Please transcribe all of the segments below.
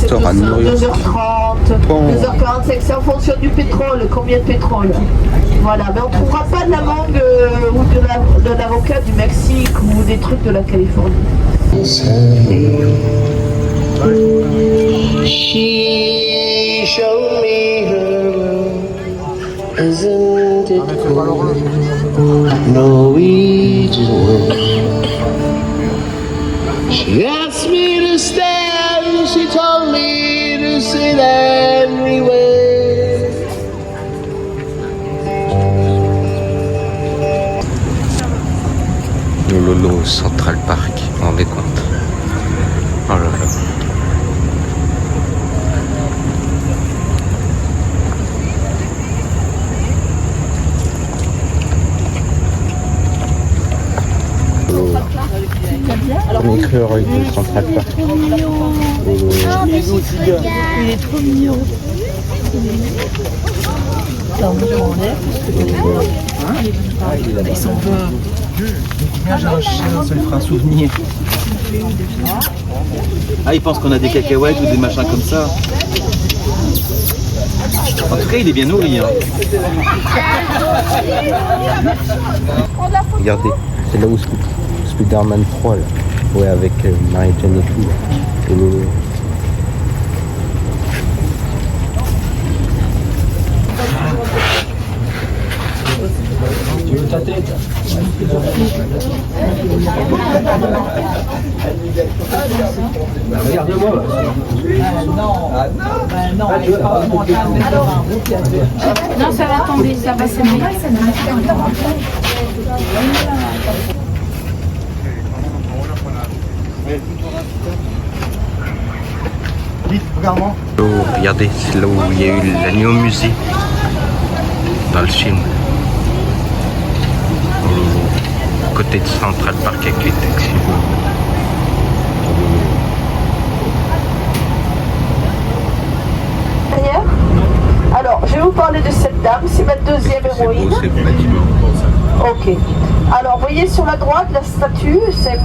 restaurant de New York. 2h30, Bon. 2h45, c'est en fonction du pétrole, combien de pétrole. Voilà, mais on ne trouvera pas de la mangue ou de l'avocat du Mexique ou des trucs de la Californie. She showed me her room, isn't it cool? Norwegian wood. She asked me to stay, she told me to sit anywhere. Le Lolo Central Park, vous vous rendez compte? Oh là là. On écrit Rue de Central Park. Il est trop mignon. Ils sont pas. Viens, j'ai un chien, ça lui fera un souvenir. Ah, il pense qu'on a des cacahuètes ou des machins comme ça. En tout cas, il est bien nourri. Hein. Regardez, c'est là où Spider-Man 3 là. Ouais, avec Marie-Jeanne et tout là. Et Lolo. Tu veux ta tête? Regarde-moi. Non, ça va tomber, ça va s'aimer. Oh, regardez, c'est là où il y a eu l'agneau au musée. Dans le film. Au côté de Central Park avec les taxis. Alors, je vais vous parler de cette dame, c'est ma deuxième héroïne. Ok. Alors, vous voyez sur la droite, la statue, c'est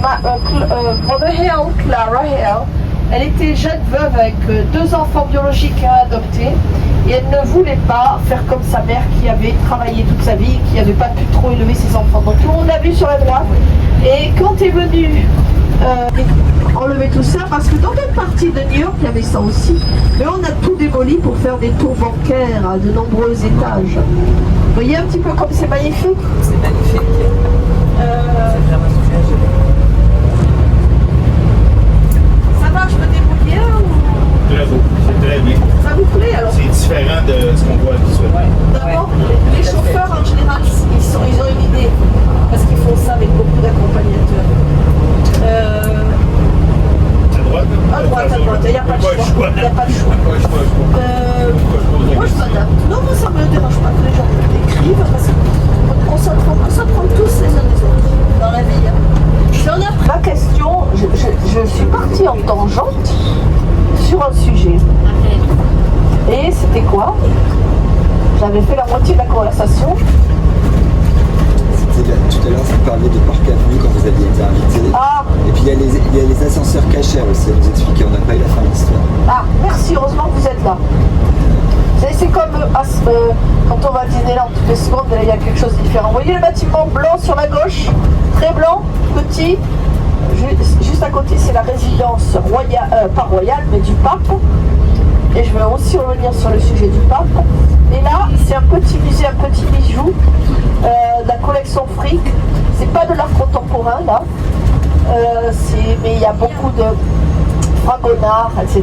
Mother Hill, Clara Hill. Elle était jeune veuve avec 2 enfants biologiques à adopter. Et elle ne voulait pas faire comme sa mère qui avait travaillé toute sa vie, qui n'avait pas pu trop élever ses enfants. Donc tout le monde l'a vu sur la droite. Et quand est venu enlever tout ça, parce que dans d'autres parties de New York, il y avait ça aussi. Mais on a tout démoli pour faire des tours bancaires à de nombreux étages. Vous voyez un petit peu comme c'est magnifique? C'est magnifique. Ça va, je peux débrouiller ou... C'est très bien. Ça vous plaît alors? C'est différent de ce qu'on voit habituellement. D'abord, les chauffeurs en général, ils ont une idée, parce qu'ils font ça avec beaucoup d'accompagnateurs. À droite, il n'y a pas de choix. Il n'y a pas de choix. Moi je m'adapte. Non, moi ça ne me dérange pas que les gens écrivent, parce qu'on s'apprend tous les uns des autres dans la vie. Ma question, je suis partie en tangente sur un sujet. Et c'était quoi? J'avais fait la moitié de la conversation. Tout à l'heure, vous parliez de Park Avenue quand vous aviez été invité. Ah. Et puis il y a les ascenseurs cachés aussi à vous expliquer, on n'a pas eu la fin de l'histoire. Ah, merci, heureusement que vous êtes là. C'est comme quand on va à Disneyland toutes les secondes, il y a quelque chose de différent. Vous voyez le bâtiment blanc sur la gauche? Très blanc, petit. Juste à côté, c'est la résidence royale, pas royale, mais du pape. Et je vais aussi revenir sur le sujet du pape. Et là, c'est un petit musée, un petit bijou de la collection Frick. C'est pas de l'art contemporain là, mais il y a beaucoup de Fragonard, etc.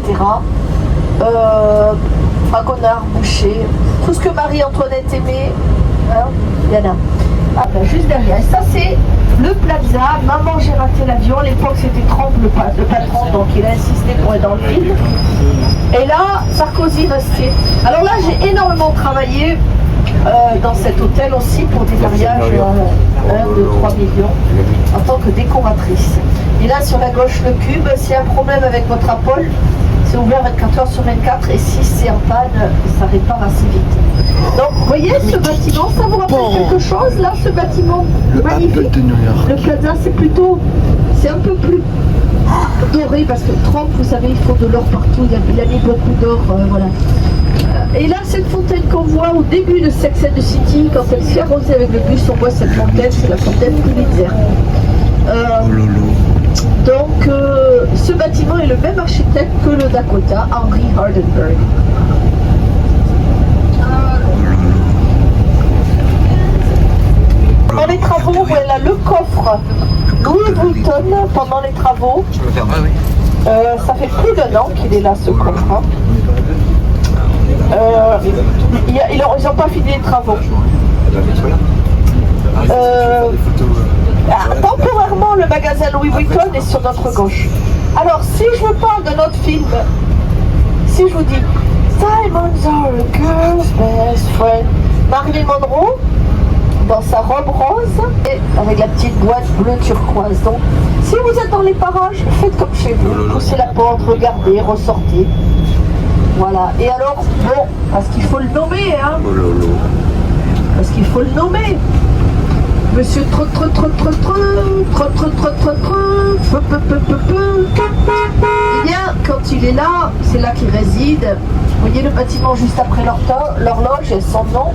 Fragonard, Boucher, tout ce que Marie-Antoinette aimait, hein, il y en a. Ah ben juste derrière, ça c'est le Plaza. Maman, j'ai raté l'avion. À l'époque c'était Trump le patron, donc il a insisté pour être dans le film. Et là, Sarkozy restait. Alors là, j'ai énormément travaillé dans cet hôtel aussi pour des mariages 1, 2, 3 millions en tant que décoratrice. Et là, sur la gauche, le cube. S'il y a un problème avec votre Apple, C'est ouvert 24 heures sur 24 et si c'est en panne, ça répare assez vite. Donc, vous voyez ce bâtiment, ça vous rappelle quelque chose là, ce bâtiment magnifique. de New York. Le plaza, c'est un peu plus doré parce que Trump, vous savez, il faut de l'or partout, il a mis beaucoup d'or, voilà. Et là, cette fontaine qu'on voit au début de Sex and the City, quand elle se fait arroser avec le bus, on voit cette fontaine, c'est la fontaine Pulitzer. Donc, ce bâtiment est le même architecte que le Dakota, Henry Hardenberg. Pendant les travaux, voilà le coffre Louis Vuitton pendant les travaux. Ça fait plus d'1 an qu'il est là, ce coffre. Hein. Ils n'ont pas fini les travaux. Temporairement, le magasin Louis Vuitton est sur notre gauche. Alors, si je vous parle de notre film, si je vous dis Diamonds are a girl's best friend, Marilyn Monroe, dans sa robe rose et avec la petite boîte bleue turquoise. Donc, si vous êtes dans les parages, faites comme chez vous. Poussez la porte, regardez, ressortez. Voilà. Et alors, bon, parce qu'il faut le nommer, hein. Parce qu'il faut le nommer. Monsieur eh bien, quand il est là, c'est là qu'il réside. Vous voyez le bâtiment juste après l'horloge et son nom.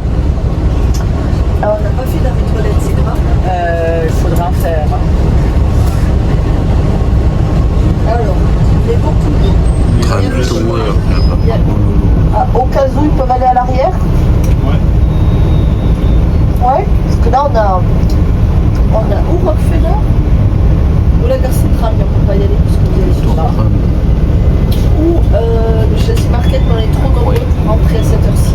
Alors, on n'a pas fait d'arrêt toilette, c'est grave. Il faudra en faire. Alors, il y a beaucoup au cas où ils peuvent aller à l'arrière. Ouais, parce que là on a ou Rockefeller ou la gare centrale, mais on ne peut pas y aller parce que vous allez sur là. Ou le Chelsea Market, mais on est trop nombreux pour rentrer à cette heure-ci.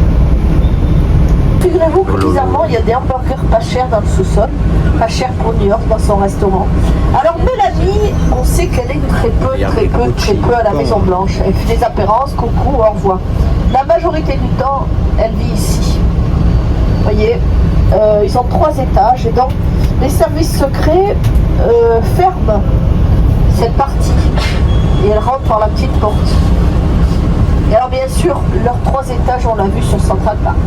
Figurez-vous que bizarrement, il y a des hamburgers pas chers dans le sous-sol, pas chers pour New York dans son restaurant. Alors Mélanie, on sait qu'elle est très peu à la Maison Blanche. Elle fait des apérances, coucou, au revoir. La majorité du temps, elle vit ici. Vous voyez, ils ont 3 étages et donc les services secrets ferment cette partie et elles rentrent par la petite porte. Et alors bien sûr, leurs 3 étages, on l'a vu sur Central Park.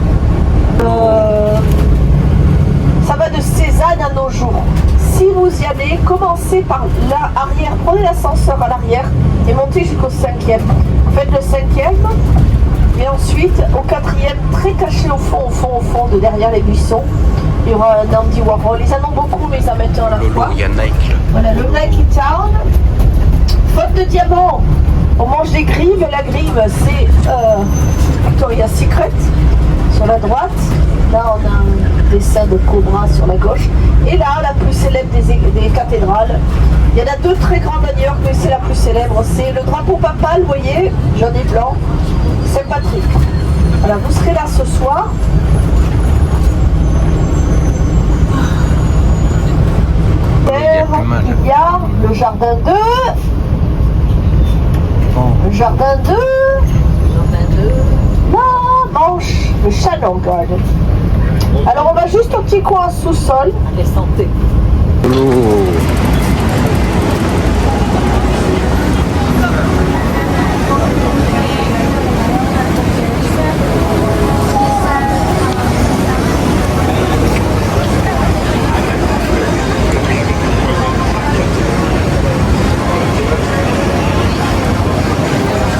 Ça va de Cézanne à nos jours. Si vous y allez, commencez par l'arrière, prenez l'ascenseur à l'arrière et montez jusqu'au 5e. Faites le 5e et ensuite au 4e, très caché au fond de derrière les buissons, il y aura un Andy Warhol. Ils en ont beaucoup mais ils en mettent un à la fois. Il y a Nike. Voilà, le Nike Town. Faute de diamants, on mange des grives et la grive c'est Victoria's Secret. Sur la droite, là on a un dessin de cobra sur la gauche. Et là, la plus célèbre des cathédrales. Il y en a 2 très grandes à New York, mais c'est la plus célèbre. C'est le drapeau papal, vous voyez, jaune et blanc. Saint-Patrick. Voilà, vous serez là ce soir. Il y a le jardin 2. Le jardin 2. La Manche, le Shannon Garden. Alors on va juste au petit coin sous-sol. Les santé.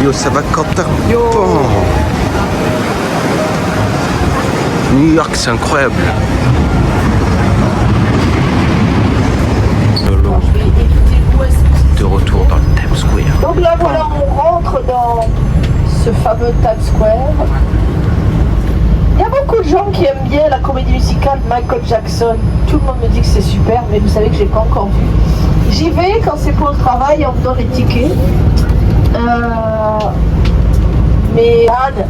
Yo, ça va Quentin. Bon. New York, c'est incroyable. De retour dans le Times Square. Donc là, voilà, on rentre dans ce fameux Times Square. Il y a beaucoup de gens qui aiment bien la comédie musicale Michael Jackson. Tout le monde me dit que c'est super, mais vous savez que je n'ai pas encore vu. J'y vais quand c'est pour le travail, on me donne les tickets. Mais Anne,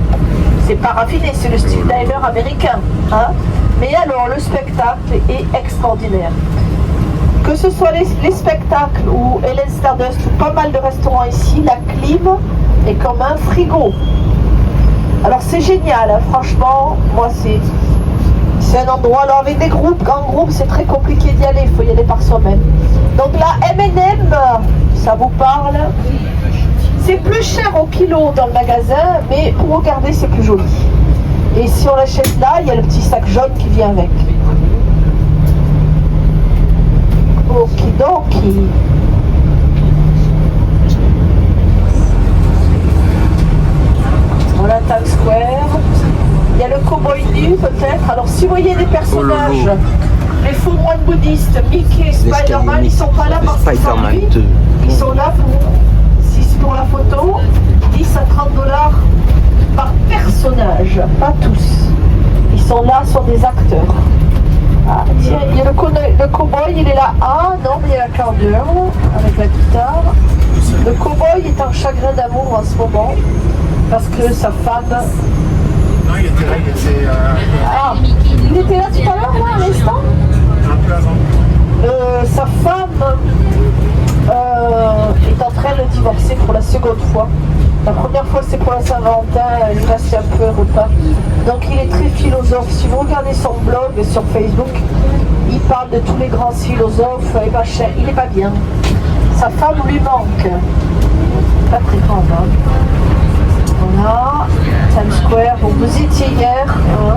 c'est pas raffiné, c'est le style diner américain. Hein. Mais alors, le spectacle est extraordinaire. Que ce soit les spectacles ou Ellen Stardust ou pas mal de restaurants ici, la clim est comme un frigo. Alors c'est génial, hein, franchement, moi c'est un endroit, alors avec des groupes, en groupe c'est très compliqué d'y aller, il faut y aller par soi-même. Donc la M&M, ça vous parle? C'est plus cher au kilo dans le magasin, mais pour regarder, c'est plus joli. Et si on l'achète là, il y a le petit sac jaune qui vient avec. Okidoki. Voilà Times Square. Il y a le cowboy nu peut-être. Alors si vous voyez des personnages, les faux moines bouddhistes, Mickey et Spider-Man, ils sont pas là parce qu'ils sont lui. Ils sont là pour, si c'est pour la photo, 10 à 30 $ par personnage, pas tous. Ils sont là, sont des acteurs. Ah, tiens, il y a le cowboy, il est là. Ah non, mais il y a la cowgirl avec la guitare. Le cowboy est en chagrin d'amour en ce moment parce que sa femme. Non, il était là, Ah, il était là tout à l'heure, là, à l'instant. un peu avant. Sa femme est en train de le divorcer pour la seconde fois. La première fois c'était pour la Saint-Valentin, il passait un peu repas. Donc il est très philosophe. Si vous regardez son blog sur Facebook, il parle de tous les grands philosophes et machin. Il n'est pas bien. Sa femme lui manque. Pas très grande. Hein. Voilà, Times Square. Bon, vous étiez hier. Hein.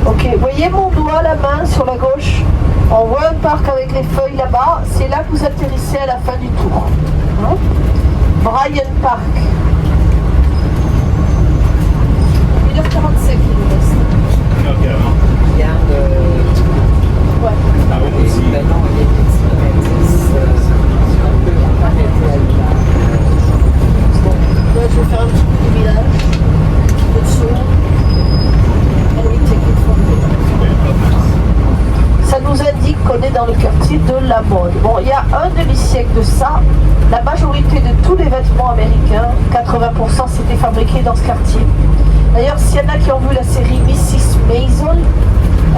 Ok, vous voyez mon doigt, la main sur la gauche. On voit un parc avec les feuilles là-bas. C'est là que vous atterrissez à la fin du tour. Hein. Bryant Park. 1h45 il nous reste. Ok, avant. Ouais. Ah oui, aussi. Là, je vais faire un petit coup de village. Un peu de saut. And we take it from there. Ça nous indique qu'on est dans le quartier de la mode. Bon, il y a un demi-siècle de ça, la majorité de tous les vêtements américains, 80% c'était fabriqué dans ce quartier. D'ailleurs, s'il y en a qui ont vu la série Mrs. Maisel,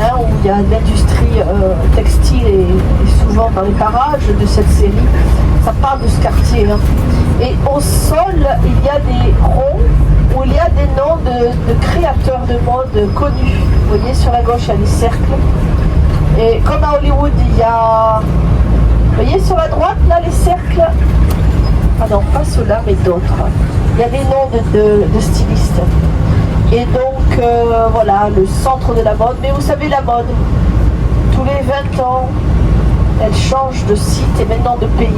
hein, où il y a l'industrie textile et souvent dans les parages de cette série, ça parle de ce quartier. Hein. Et au sol, il y a des ronds où il y a des noms de créateurs de mode connus. Vous voyez, sur la gauche, il y a des cercles. Et comme à Hollywood, il y a... Vous voyez sur la droite, là, les cercles? Ah non, pas ceux-là, mais d'autres. Il y a des noms de stylistes. Et donc, voilà, le centre de la mode. Mais vous savez, la mode, tous les 20 ans, elle change de site et maintenant de pays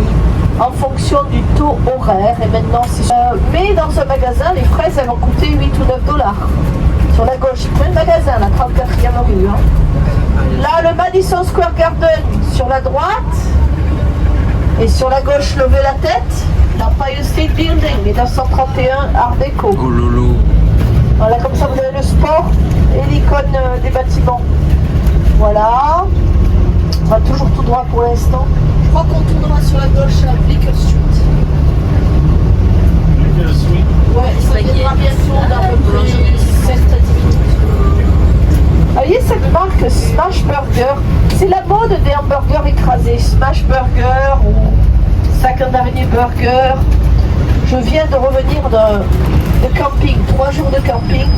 en fonction du taux horaire. Et maintenant, c'est... mais dans un magasin, les fraises, elles vont coûter 8 ou 9 $. Sur la gauche, c'est plein de magasins, la 34e rue. Hein. Là, le Madison Square Garden sur la droite. Et sur la gauche, levez la tête. L'Empire State Building, 1931, Art Déco. Oh loulou. Voilà, comme ça, vous avez le sport et l'icône des bâtiments. Voilà. On va toujours tout droit pour l'instant. Je crois qu'on tournera sur la gauche à Bleecker Street. Ouais, ça viendra bientôt dans à peu près 7 à 10 minutes. Vous voyez cette marque Smash Burger, c'est la mode des hamburgers écrasés. Smash Burger ou Second Avenue Burger. Je viens de revenir de camping, 3 jours de camping.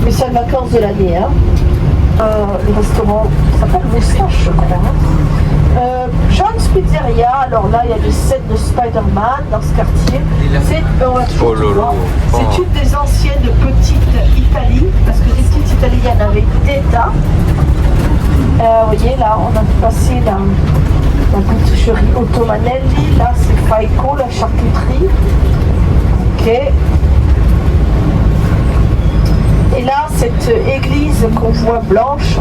Mais c'est les vacances de l'année. Hein. Le restaurant s'appelle Moustache, je crois. John's Pizzeria, alors là il y a des scènes de Spider-Man dans ce quartier. C'est une des anciennes petites Italie, parce que les petites italiennes avaient d'État. Vous voyez là, on a passé la boucherie Ottomanelli, là c'est Faico, la charcuterie. Ok. Et là, cette église qu'on voit blanche,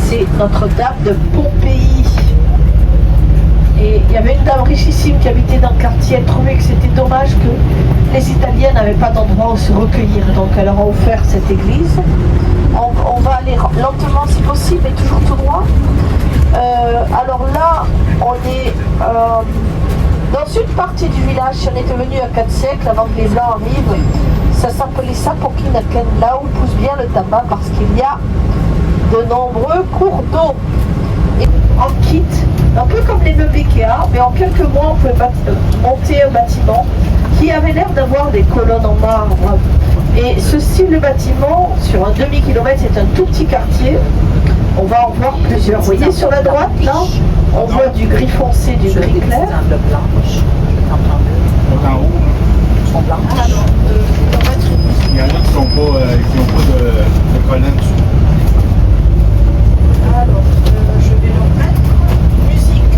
c'est Notre-Dame de Pompéi. Et il y avait une dame richissime qui habitait dans le quartier. Elle trouvait que c'était dommage que les Italiens n'avaient pas d'endroit où se recueillir. Donc elle leur a offert cette église. On va aller lentement si possible, mais toujours tout droit. Alors là, on est dans une partie du village. Si on était venu à 4 siècles avant que les Blancs arrivent, ça s'appelait Sapokinaken, là où pousse bien le tabac, parce qu'il y a de nombreux cours d'eau. Et en kit, un peu comme les meubles Ikea, mais en quelques mois on pouvait monter un bâtiment qui avait l'air d'avoir des colonnes en marbre. Et ce style de bâtiment, sur un demi-kilomètre, c'est un tout petit quartier. On va en voir plusieurs. Vous voyez sur la droite, là, on voit du gris foncé, du gris clair. sont en haut. Ils sont blancs. Il y en a qui n'ont pas, de collant dessus. Alors, je vais leur mettre musique.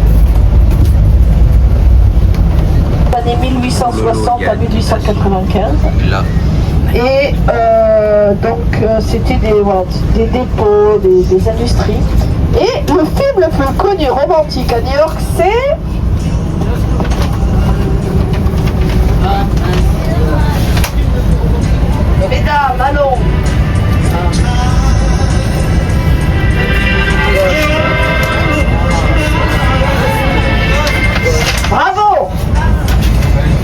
Année 1860 à 1895. Là. Et donc c'était des dépôts, des industries. Et le film le plus connu romantique à New York, c'est... Mesdames, allons. Bravo.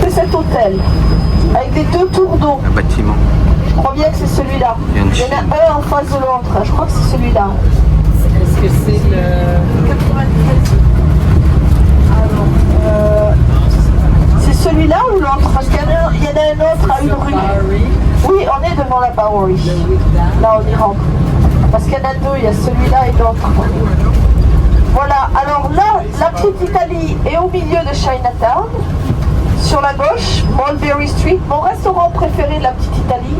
C'est cet hôtel, avec des deux tours d'eau. Un bâtiment. Je crois bien que c'est celui-là. Il y en a un en face de l'autre. Je crois que c'est celui-là. Est-ce que c'est le 93? Alors, c'est celui-là ou l'autre? Parce qu'il y en a un autre à une rue. Oui, on est devant la Bowery. Là, on y rentre. Parce qu'il y en a deux. Il y a celui-là et l'autre. Voilà. Alors là, la petite Italie est au milieu de Chinatown. Sur la gauche, Mulberry Street, mon restaurant préféré de la petite Italie.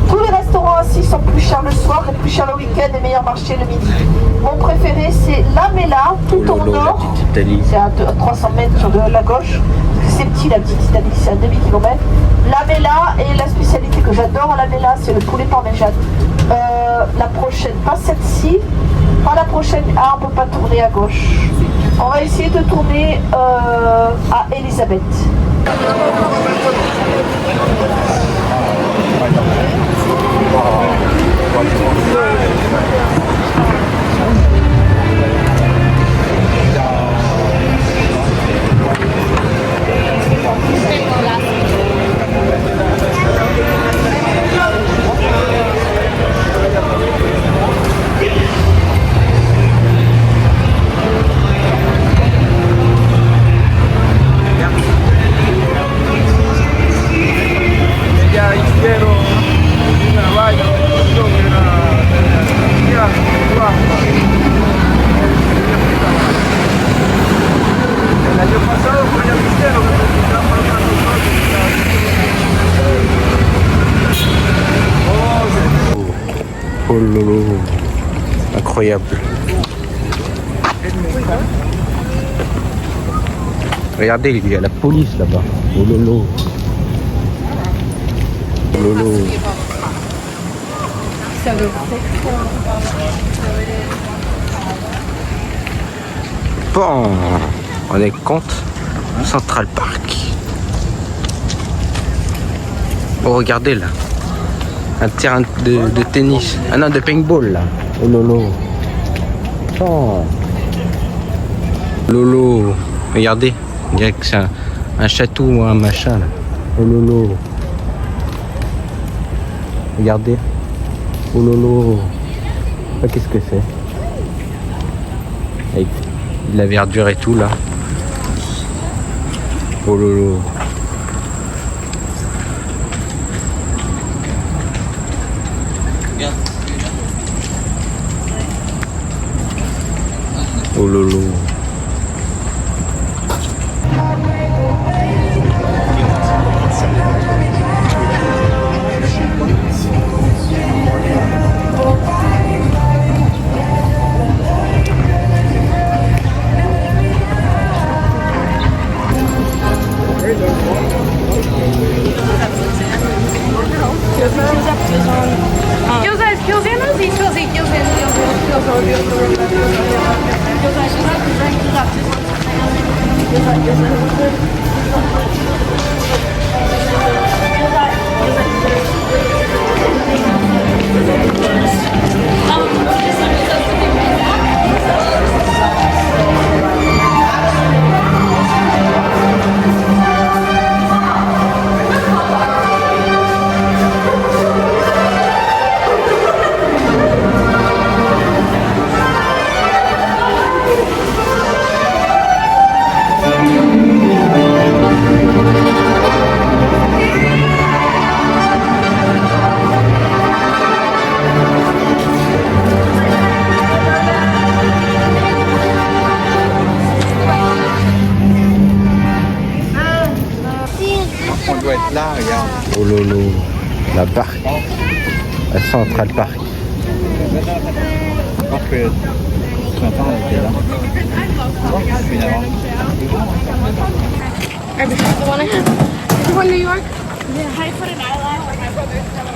Tous les restaurants assis sont plus chers le soir et plus chers le week-end et meilleur marché le midi. Mon préféré, c'est La Mela, tout au nord. C'est à 300 mètres sur la gauche. C'est petit, la petite Italie, c'est à demi-kilomètre. La Mela, et la spécialité que j'adore à La Mela, c'est le poulet parmesan. La prochaine, pas celle-ci, pas la prochaine. Ah, on ne peut pas tourner à gauche. On va essayer de tourner à Elisabeth. Oh lolo, incroyable. Regardez, il y a la police là-bas. Oh lolo. Oh lolo. Bon, on est compte Central Park. Oh, regardez là. Un terrain de tennis. Ah non, de paintball là. Oh lolo. Oh. Lolo. Regardez. On dirait que c'est un château ou un machin là. Oh lolo. Regardez. Oh lolo. Ah, qu'est-ce que c'est? Avec de la verdure et tout là. Oh lolo. Oh lolo. lolo. La barque. La Central Park. Alors que ce matin, on était là. Finalement. The one I had. The one in New York? Yeah. I put an eyelash on my brother's stomach.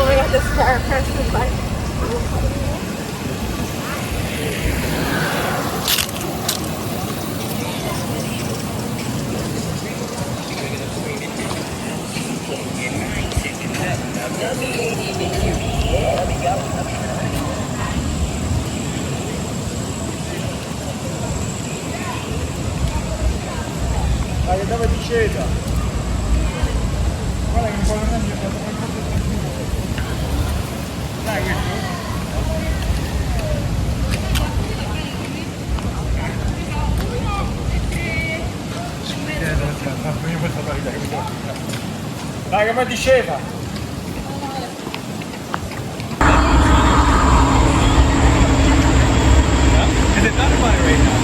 Oh my god, this car passes by. Dai, dove discesa? Guarda che un po' non è dai, dai, come discesa? Is it not fire right now?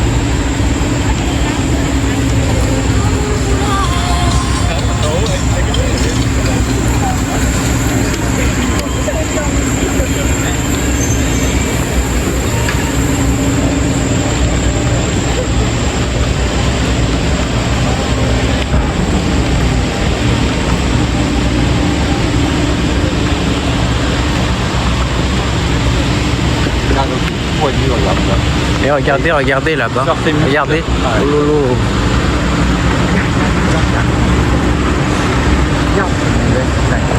Et regardez, regardez là-bas. Regardez. Oh lolo.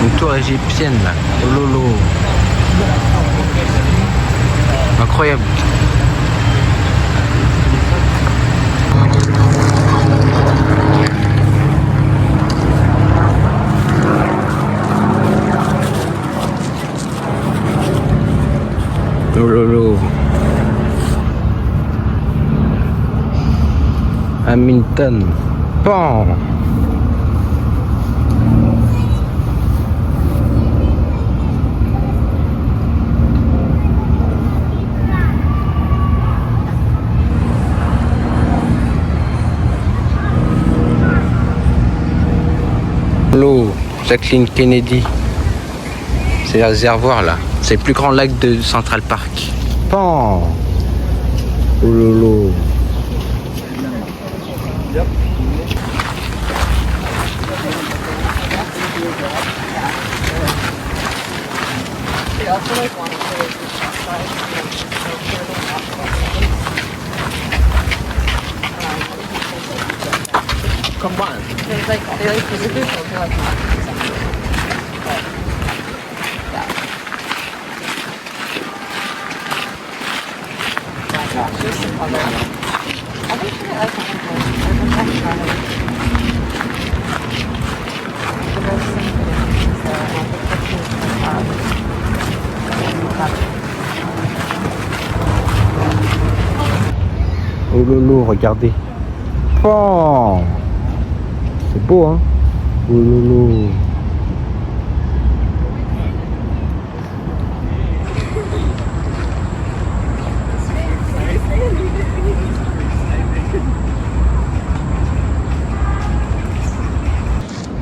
Une tour égyptienne là. Oh lolo. Incroyable. Oh lolo. Hamilton. Pan. L'eau, Jacqueline Kennedy. C'est le réservoir là. C'est le plus grand lac de Central Park. Pan. Oh lolo. Combined. They like physically feel like just the color. I think she likes Oh lolo, regardez. Pan. C'est beau, hein. Oh lolo.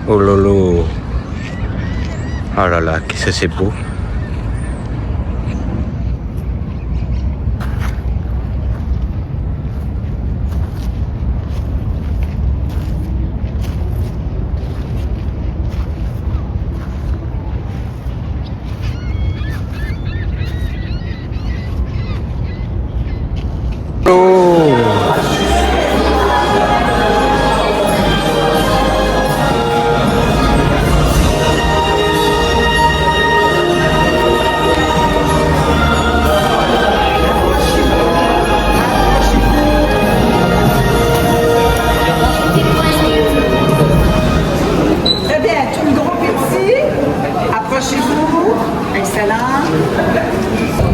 Oh lolo. Oh là là, qu'est-ce que c'est beau.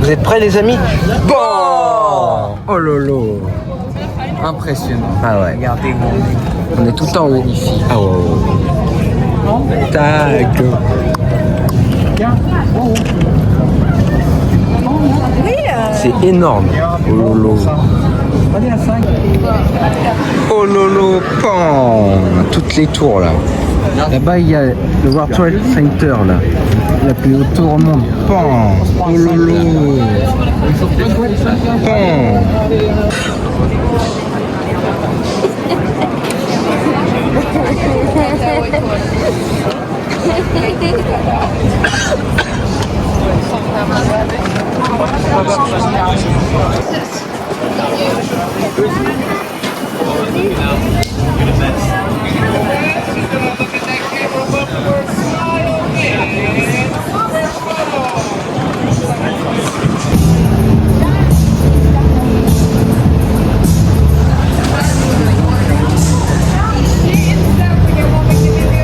Vous êtes prêts les amis? Bon! Oh lolo. Impressionnant. Ah ouais. Regardez, On est tout en haut. magnifique. Ah ouais. Tac. C'est énorme. Oh lolo. Oh lolo, pan. Toutes les tours là. Là-bas il y a le World Trade Center là. La plus haute tour au monde. Pan. Oh lolo. Pan.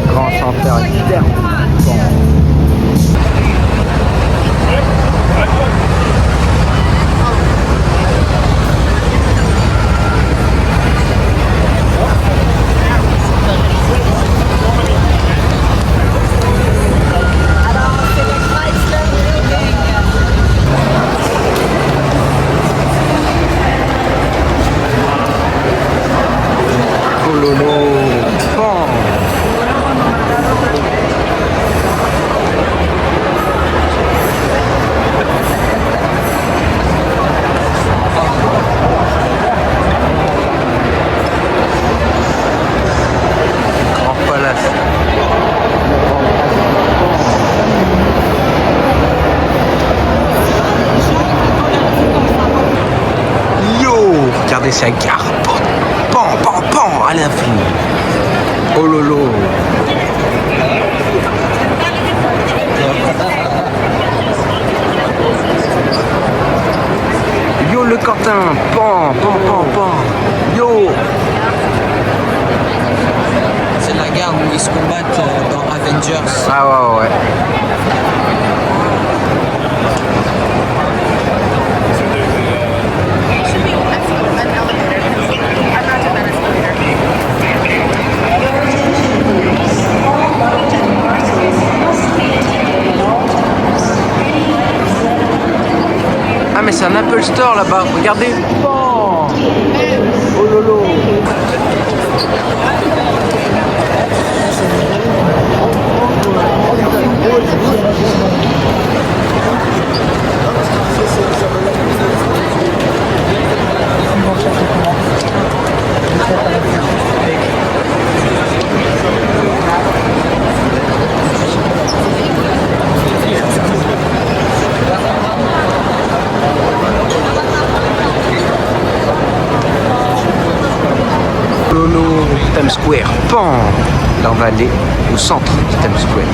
Grand chanteur hyper bon. Oh lolo, bon. Grand palace. Yo, regardez sa gare. Pan, pan, pan, à l'infini. Oh lolo. Yo le Quentin, pan, pan, pan, pan. Yo. C'est la gare où ils se combattent dans Avengers. Ah ouais, ouais. Ah mais c'est un Apple Store là-bas, regardez. Oh, oh lolo. Lolo, Times Square, pan. Là on va aller au centre de Times Square.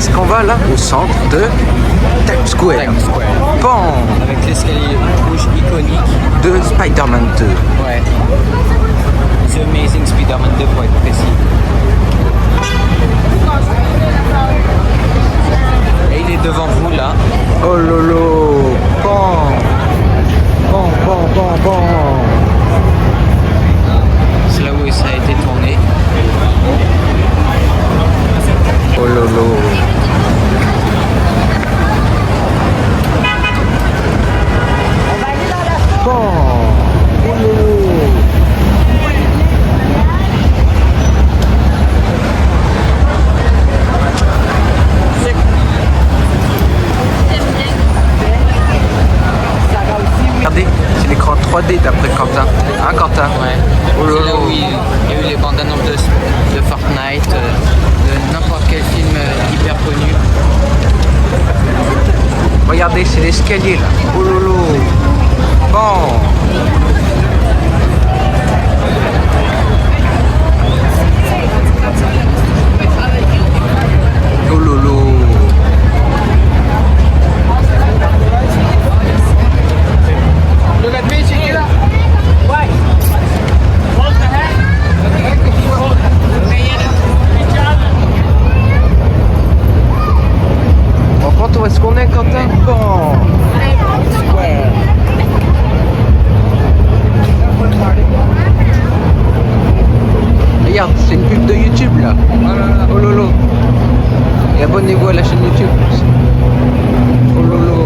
est-ce qu'on va là? Au centre de Times Square. Bon. Avec l'escalier rouge iconique De Spider-Man 2. Ouais. The Amazing Spider-Man 2 pour être précis. Et il est devant vous là. Oh lolo. Bon. Bon. C'est là où ça a été tourné. Oh lolo. Bon. Oh lolo. Regardez, c'est l'écran 3D d'après Quentin. Hein Quentin? Ouais. Oh C'est lolo. là où il y a eu les bandes annonces de Fortnite, de n'importe quel film hyper connu. Regardez, c'est l'escalier là. Oh lolo. Bon. Oh lolo. Look at me, Chiquita. On compte où est-ce qu'on est, Quentin? Bon. Ouais. Regarde, c'est une pub de YouTube là. Oh lolo. Et abonnez-vous à la chaîne YouTube. Oh lolo.